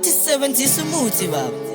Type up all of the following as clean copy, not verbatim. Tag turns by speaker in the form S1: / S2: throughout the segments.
S1: bathi sisebenzisa umuthi baba.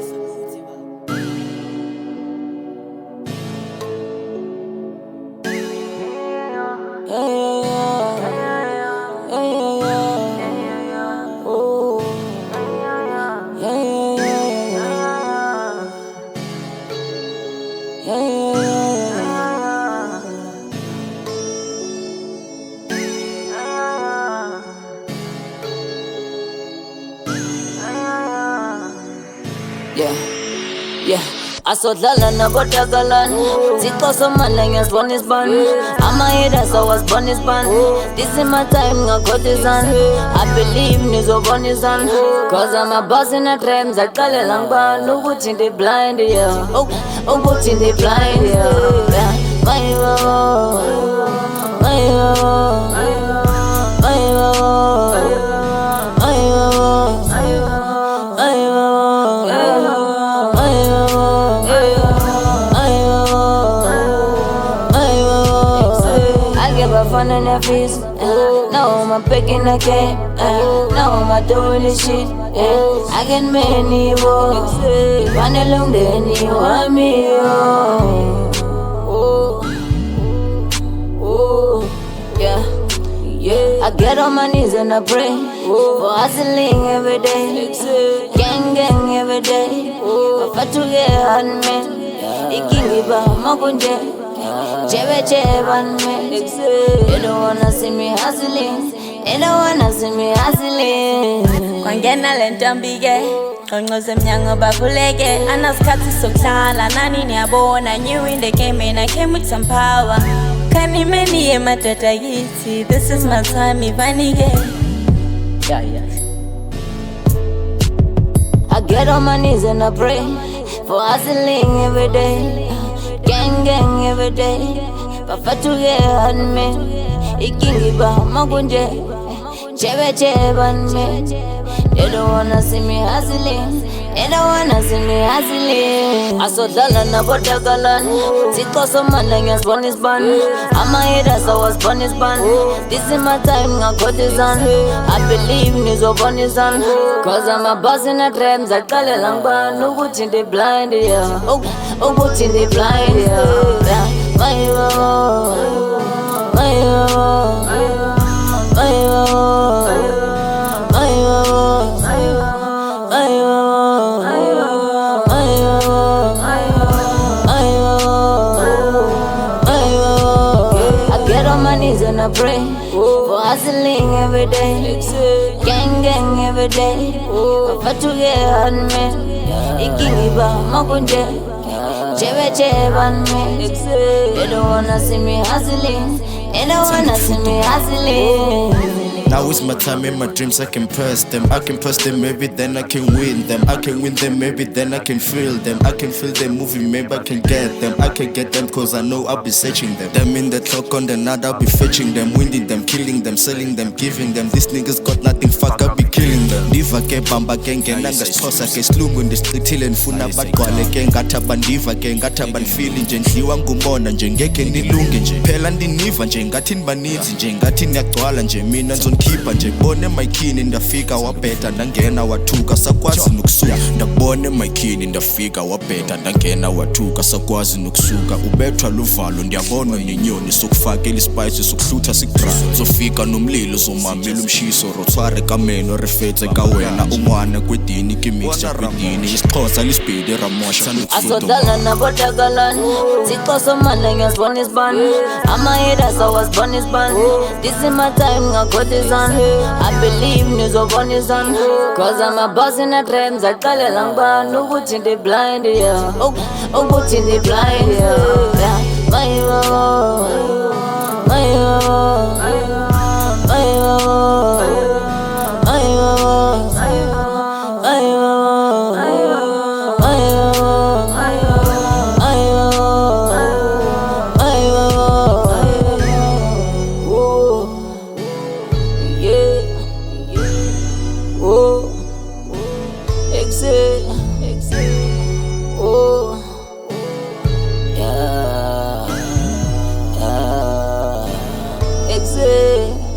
S1: Yeah, asodlala nabotakalani Zixoso manje ngesibona isibani Ama-haters awasibona isibani This is my time ngakhothizana I believe nizobona izana Cause I'm a boss in a trap Ngizaqalela ngibani ukuthi ndi blind, yeah ukuthi ndi blind, yeah Mayibabo Mayibabo Mayibabo Fun in their face, now I'm picking a game, now I'm doing this shit, I get many walks, run along then you want me, yeah, I get on my knees and I pray, for hustling every day, gang every day, I fight to get on me, it can give up my conject. They don't wanna see me hustling. They don't wanna see me hustling.
S2: Kwangena le ntombi-ke Qonqoza emnyango bavuleke Anasikhathi sokuhlala nani niyabona New in the game and I came with some power Kanimeni emadoda yithi This is my time ivanike Yeah
S1: I get on my knees and I pray For hustling every day Gang every day Bafa to get on me Ikingiba magunje Chebe on me They don't wanna see me hustling They don't wanna see me hustling Asodlala nabotakalani Zixoso manje ngesibona isibani Ama-haters awasibona isibani This is my time ngakhothizana I believe nizobona izana Cause I'm a boss in a trap Ngizaqalela ngibani ukuthi ndi blind, yeah ukuthi ndi blind, yeah Mayibabo Mayibabo Mayibabo and I pray for hustling every day, gang every day. Bafa to get on me, ikingiba magunje, chebe on me. They don't wanna see me hustling. They don't wanna see me hustling.
S3: Now it's my time in my dreams, I can press them. I can press them, maybe then I can win them. I can win them, maybe then I can feel them. I can feel them moving, maybe I can get them. I can get them cause I know I'll be searching them. Them in the clock on the night, I'll be fetching them. Winning them, killing them, selling them, giving them. These niggas got nothing, fuck, I'll be killing them. Diva ke bamba ke ngena ngasixhosa ke silungu ndisicithile ndifuna bagqwale ke ngathi abandiva ke ngathi abanifili nje ndliwa ngumona nje ngeke nilunge nje phela ndiniva nje ngathi nibaninzi nje ngathi niyagcwala nje mina nzonkhipha nje bone mayikhini ndafika wabheda ndangena wathuka sakwazi nokusuka ndabone mayikhini ndafika wabheda ndangena wathuka sakwazi nokusuka ubethwa luvalo ndiyabona nenyoni sokufakela ispice sokuhlutha sikudra zofika nomlilo zomamela umshiso rothware kameno refetse kawena umwana kwedini kimixture kwedini isixhosa lisibhede ramosha
S1: asodlala nabotakalani Zixoso manje ngesibona isibani Ama-haters awasibona isibani This is my time ngakhothizana I believe nizobona izana Cause I'm a boss in a trap Ngizaqalela ngibani ukuthi ndi blind, yeah ukuthi ndi blind, yeah Mayibabo Mayibabo Mayibabo Mayibabo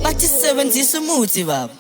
S1: bathi sisebenzisa umuthi baba.